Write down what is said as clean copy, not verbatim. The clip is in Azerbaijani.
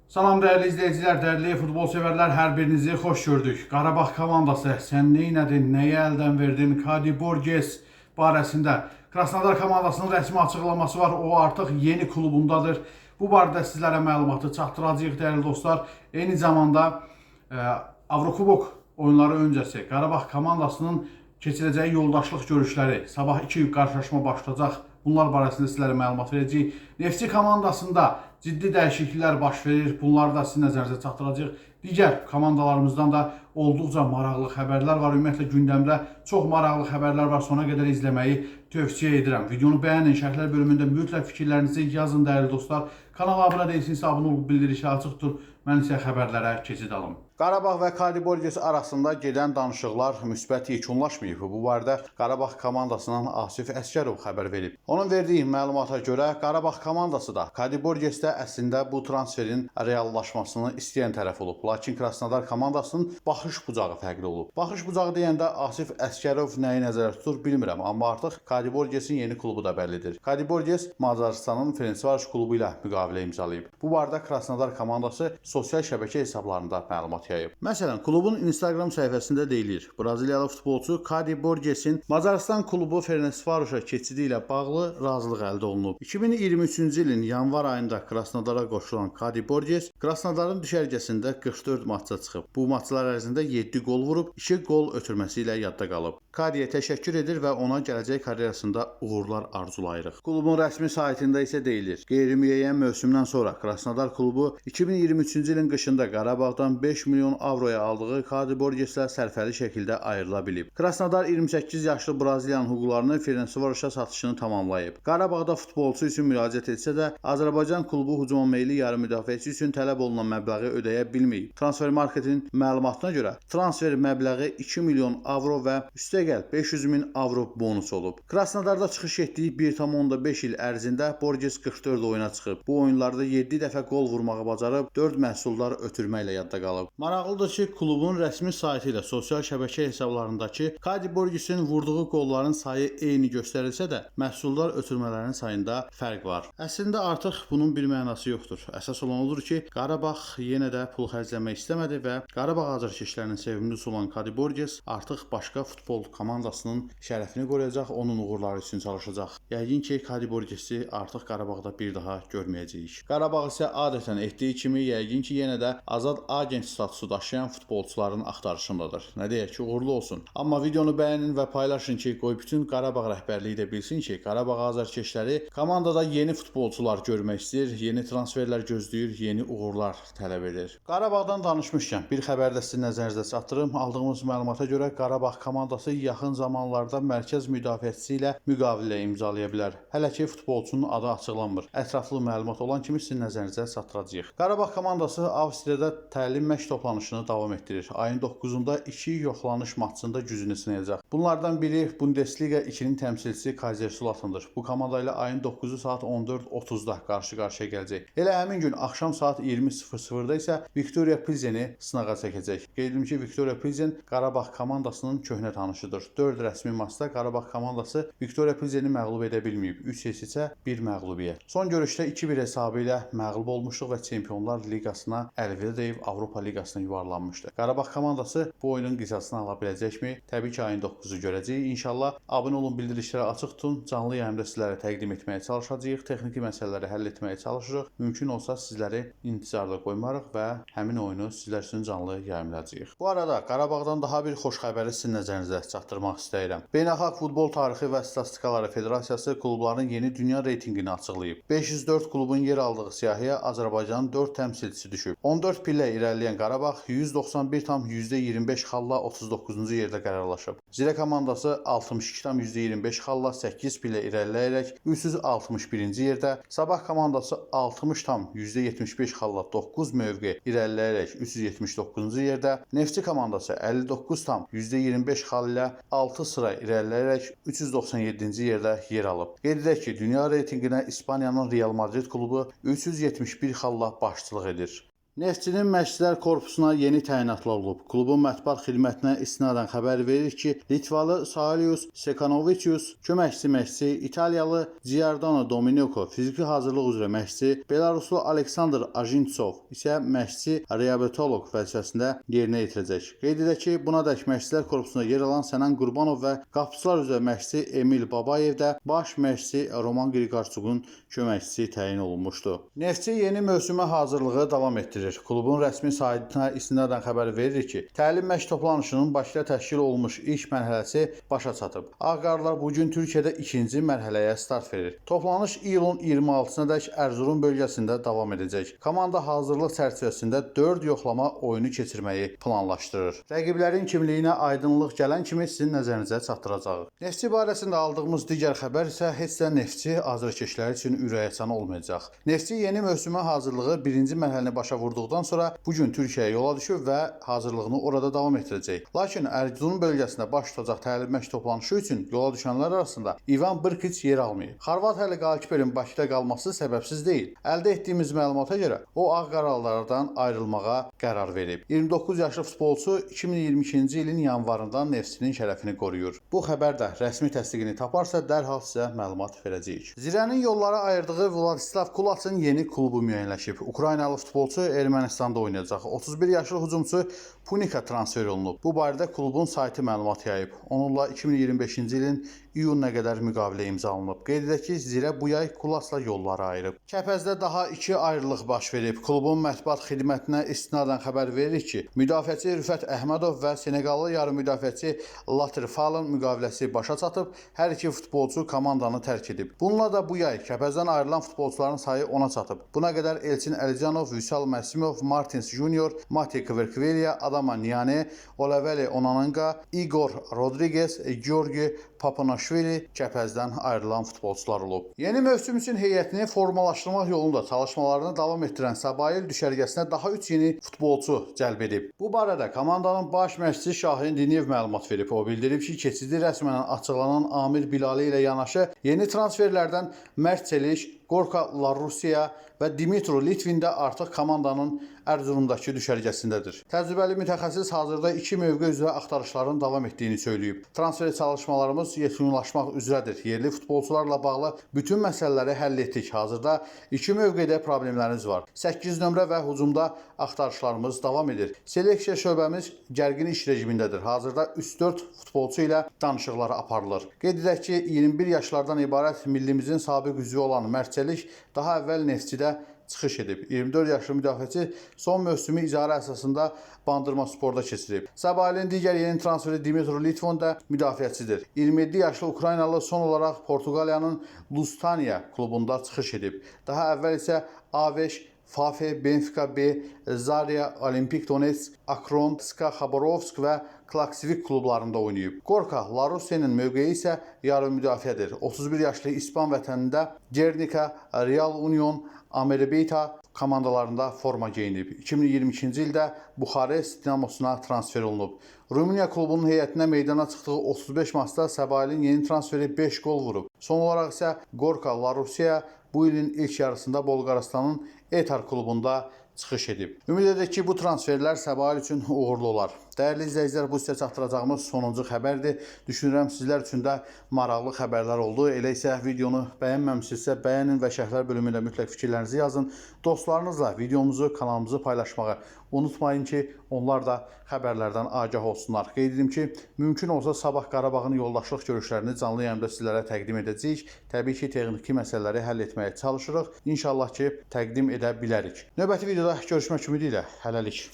Salam değerli izleyiciler, değerli futbol severler, her birinizi hoş gördük. Qarabağ komandası sən neynədin, nəyi əldən verdin? Kadi Borges barəsində Krasnodar komandasının rəsmi açıqlaması var. O artıq yeni klubundadır. Bu barədə sizlərə məlumatı çatdıracağıq değerli dostlar. Eyni zamanda Avrokubok oyunları öncəsi Qarabağ komandasının keçirəcəyi yoldaşlıq görüşləri, sabah 2 qarşılaşma başlayacaq. Bunlar barəsində sizlərə məlumat verəcəyik. Neftçi komandasında ciddi dəyişikliklər baş verir. Bunları da sizin nəzərinizə çatdıracağıq. Digər komandalarımızdan da olduqca maraqlı xəbərlər var. Ümumiyyətlə gündəmdə çox maraqlı xəbərlər var. Sona qədər izləməyi tövsiyə edirəm. Videonu bəyənin, şərhlər bölümündə mütləq fikirlərinizi yazın değerli dostlar. Kanala abunə değilsinizsə abunə olub bildirişi açıq tutun. Mən isə xəbərlərə keçid alım. Qarabağ və Kadi Borges arasında gedən danışıqlar müsbət yekunlaşmayıb. Bu barədə Qarabağ komandasından Asif Əskərov xəbər verib. Onun verdiyi məlumata görə Qarabağ komandası da Kadi Borges də əslində bu transferin reallaşmasını istəyən tərəf olub. Lakin Krasnodar komandasının baxış bucağı fərqli olub. Baxış bucağı deyəndə Asif Əskərov nəyi nəzərdə tutur bilmirəm, amma artıq Kadi Borges'in yeni klubu da bəllidir. Kadi Borges Macarıstanın Ferencvaroş klubu ilə müqavilə imzalayıb. Bu barədə Krasnodar komandası sosial şəbəkə hesablarında məlumat yayıb. Məsələn, klubun Instagram səhifəsində deyilir: Braziliyalı futbolçu Kadi Borges'in Macarıstan klubu Ferencvaros'a keçidi ilə bağlı razılıq əldə olunub. 2023-cü ilin yanvar ayında Krasnodara qoşulan Kadi Borges Krasnodarın düşərgəsində 44 maçça çıxıb. Bu maçlar ərzində 7 gol vurub, 2 gol ötürməsi ilə yadda qalıb. Kadiyə təşəkkür edir və ona gələcək karyerasında uğurlar arzulayırıq. Klubun rəsmi saytında isə deyilir: Qeyri-müəyyən mövsümdən sonra Krasnodar klubu 2023-cü ilin qışında Qarabağdan 5 milyon avroya aldığı Kadi Borges'lə sərfəli şəkildə ayrıla bilib. Krasnodar 28 yaşlı Braziliyanın hüquqlarını Ferencvaros'a satışını tamamlayıb. Qarabağda futbolçu üçün müraciət etsə də Azərbaycan klubu hücuma meyilli yarı müdafiəçi üçün tələb olunan məbləği ödəyə bilməyib. Transfer marketin məlumatına görə transfer məbləği 2 milyon avro və üstəgəl 500 min avro bonus olub. Krasnodarda çıxış etdiyi 1,5 il ərzində Borges 44 oyuna çıxıb. Bu oyunlarda 7 dəfə gol vurmağı bacarıb, 4 məhsullar ötürməklə yadda qalıb. Maraqlıdır ki, klubun rəsmi saytı ilə sosial şəbəkə hesablarındakı Kadi Borges'in vurduğu qolların sayı eyni göstərilsə də, məhsullar ötürmələrin sayında fərq var. Əslində artıq bunun bir mənası yoxdur. Əsas olan odur ki, Qarabağ yenə də pul xərcləmək istəmədi və Qarabağ azarkeşlərinin sevimlisi olan Kadi Borges artıq başqa futbol komandasının şərəfini qoruyacaq, onun uğurları üçün çalışacaq. Yəqin ki, Kadi Borges'i artıq Qarabağda bir daha görməyəcəyik. Qarabağ isə adətən etdiyi kimi yəqin ki, yenə də azad agent statusu daşıyan futbolçuların axtarışındadır. Nə deyək ki, uğurlu olsun. Amma videonu bəyənin və paylaşın ki, qoy bütün Qarabağ rəhbərliyi də bilsin ki, Qarabağ azarkeşləri komandada yeni futbolçular görmək istəyir, yeni transferlər gözləyir, yeni uğurlar tələb edir. Qarabağdan danışmışkən bir xəbər də sizin nəzərinizə çatdırım. Aldığımız məlumata görə Qarabağ komandası yaxın zamanlarda mərkəz müdafiəçisi ilə müqavilə imzalaya bilər. Hələ ki, futbolçunun adı açıqlanmır. Ətraflı məlumat olan kimi sizin nəzərinizə çatdıracağıq. Qarabağ komandası Avstriyada təlim məşq toplanışını davam etdirir. Ayın 9-da 2 yoxlanış maçında gücünü sınayacaq. Bunlardan biri Bundesliga 2-nin təmsilçisi Kaiserslautern'dır. Bu komanda ilə ayın 9-u saat 14:30-da qarşı-qarşıya gələcək. Elə həmin gün axşam saat 20:00-da isə Viktoria Pilsen'i sınağa çəkəcək. Qeyd edim ki, Viktoria Pilsen Qarabağ komandasının köhnə tanışıdır. 4 rəsmi maçda Qarabağ komandası Viktoria Pilsen'i məğlub edə bilməyib. 3 isə 1 məğlubiyyət. Son görüşdə 2-1 hesabı ilə məğlub olmuşduq və Çempionlar Liqasına əlvida deyib Avropa Liqasına yuvarlanmışdı. Qarabağ komandası bu oyunun qisasını ala biləcəkmi? Təbii ki, ayın 9-u görəcəyik. İnşallah abunə olun, bildirişləri açıq tutun. Canlı yayımda sizlərə təqdim etməyə çalışacağıq. Texniki məsələləri həll etməyə çalışırıq. Mümkün olsa sizləri intizarda qoymarıq və həmin oyunu sizlər üçün canlı yayımlayacağıq. Bu arada Qarabağdan daha bir xoş xəbəri sizin nəzərinizə çatdırmaq istəyirəm. Beynəlxalq Futbol Tarixi və Statistikaları Federasiyası klubların yeni dünya reytinqini açıqlayıb. 504 klubun yer aldığı siyahıya Azərbaycanın 4 təmsilçisi düşüb. 14 pillə irəliləyən Qarabağ 191,25 xalla 39-cu yerdə qərarlaşıb. Zirə komandası 62,25 xalla 8 pillə irəliləyərək 361-ci yerdə, Sabah komandası 60,75 xalla 9 mövqe irəliləyərək 379-cu yerdə, Neftçi komandası 59,25 xal ilə 6 sıra irəliləyərək 397-ci yerdə yer alıb. Qeyd edək ki, dünya reytinqinə İspaniyanın Real Madrid klubu 371 xalla başçılıq edir. Neftçinin məşqçilər korpusuna yeni təyinatlar olub. Klubun mətbuat xidmətinə istinadən xəbər verir ki, Litvalı Salius Sekanovičius köməkçi məşqçi, İtaliyalı Giordano Domenico fiziki hazırlıq üzrə məşqçi, Belaruslu Aleksandr Ajintsov isə məşqçi reabilitoloq vəzifəsində yerinə yetirəcək. Qeyd edək ki, buna dək məşqçilər korpusunda yer alan Sənan Qurbanov və qapıçılar üzrə məşqçi Emil Babayev də baş məşqçi Roman Qriqorçukun köməkçisi təyin olunmuşdu. Neftçi yeni mövsümə hazırlığı davam etdirir. Klubun rəsmi saytına istinadən xəbər verir ki, təlim məşq toplanışının Bakıda təşkil olunmuş ilk mərhələsi başa çatıb. Ağqarlar bu gün Türkiyədə ikinci mərhələyə start verir. Toplanış iyulun 26-sına dək Erzurum bölgəsində davam edəcək. Komanda hazırlıq çərçivəsində 4 yoxlama oyunu keçirməyi planlaşdırır. Rəqiblərin kimliyinə aydınlıq gələn kimi sizin nəzərinizə çatdıracağıq. Neftçi barəsində aldığımız digər xəbər isə heç də Neftçi azarkeşlər üçün ürəkaçan olmayacaq. Neftçi yeni mövsümə hazırlığı birinci mərhələni başa vurduqdan sonra bu gün Türkiyəyə yola düşüb və hazırlığını orada davam etdirəcək. Lakin Erzurum bölgəsində baş tutacaq təlim məşq toplanışı üçün yola düşənlər arasında İvan Brkic yer almayıb. Xorvat Həli Qalkiperin Bakıda qalması səbəbsiz deyil. Əldə etdiyimiz məlumata görə o Ağqaralılardan ayrılmağa qərar verib. 29 yaşlı futbolçu 2022-ci ilin yanvarından Neftçinin şərəfini qoruyur. Bu xəbər də rəsmi təsdiqini taparsa dərhal sizə məlumat verəcəyik. Zirənin yollara ayırdığı Vladislav Kulacın yeni klubu müəyyənləşib. Ukraynalı futbolçu Ermənistanda oynayacaq. 31 yaşlı hücumçu Punika transfer olunub. Bu barədə klubun saytı məlumat yayıb. Onunla 2025-ci ilin iyununa qədər müqavilə imzalanıb. Qeyd edək ki, Zirə bu yay Kulasla yolları ayırıb. Kəpəzdə daha 2 ayrılıq baş verib. Klubun mətbuat xidmətinə istinadən xəbər verir ki, müdafiəçi Rüfət Əhmədov və Seneqallı yarım müdafiəçi Latır Falın müqaviləsi başa çatıb. Hər iki futbolçu komandanı tərk edib. Bununla da bu yay Kəpəzdən ayrılan futbolçuların sayı 10-a çatıb. Buna qədər Elçin Əlicanov, Vüsal Məsimov, Martins Junior, Mati Kverkvelya, Adama Niane, Oleveli Onananga, Igor Rodriguez, Georgi Papanashvili Kəpəzdən ayrılan futbolçular olub. Yeni mövsüm üçün heyətini formalaşdırmaq yolunda çalışmalarını davam etdirən Sabail düşərgəsinə daha 3 yeni futbolçu cəlb edib. Bu barədə komandanın baş məşqçisi Şahin Diniyev məlumat verib. O bildirib ki, keçidi rəsmən açıqlanan Amir Bilali ilə yanaşı yeni transferlərdən Mert Çeliş, Gorka Larusiya və Dimitro Litvin də artıq komandanın Ərzurumdakı düşərgəsindədir. Təcrübəli mütəxəssis hazırda 2 mövqe üzrə axtarışların davam etdiyini söyləyib. Transfer çalışmalarımız yekunlaşmaq üzrədir. Yerli futbolçularla bağlı bütün məsələləri həll etdik. Hazırda 2 mövqedə problemlərimiz var. 8 nömrə və hücumda axtarışlarımız davam edir. Seleksiya şöbəmiz gərgin iş rejimindədir. Hazırda 3-4 futbolçu ilə danışıqlar aparılır. Qeyd edək ki, 21 yaşlardan ibarət millimizin sabiq üzvü olan Mert Çelik daha əvvəl Neftçidə çıxış edib. 24 yaşlı müdafiəçi son mövsümü icarə əsasında Bandırma Sporda keçirib. Sabailin digər yeni transferi Dimitro Litvin də müdafiəçidir. 27 yaşlı Ukraynalı son olaraq Portuqaliyanın Lusitania klubunda çıxış edib. Daha əvvəl isə A5 Fafe, Benfica B, Zarya, Olimpik Donetsk, Akron, Ska Khabarovsk və Klaksvik klublarında oynayıb. Gorka Larusiyanın mövqeyi isə yarım müdafiədir. 31 yaşlı İspan vətənində Gernika, Real Union, Ameribeyta komandalarında forma geyinib. 2022-ci ildə Buxarest Dinamosuna transfer olunub. Rumıniya klubunun heyətinə meydana çıxdığı 35 maçda Sabailin yeni transferi 5 gol vurub. Son olaraq isə Gorka Larusiya bu ilin ilk yarısında Bolqarastanın Etar klubunda çıxış edib. Ümid edək ki, bu transferlər Sabail üçün uğurlu olar. Dəyərli izləyicilər, bu sizə çatdıracağımız sonuncu xəbərdir. Düşünürəm sizlər üçün də maraqlı xəbərlər oldu. Elə isə videonu bəyənməmişsinizsə bəyənin və şərhlər bölümündə mütləq fikirlərinizi yazın. Dostlarınızla videomuzu, kanalımızı paylaşmağı unutmayın ki, onlar da xəbərlərdən agah olsunlar. Qeyd edim ki, mümkün olsa sabah Qarabağın yoldaşlıq görüşlərini canlı yayımda sizlərə təqdim edəcəyik. Təbii ki, texniki məsələləri həll etməyə çalışırıq. İnşallah ki, təqdim edə bilərik. Növbəti videoda görüşmək ümidi ilə hələlik.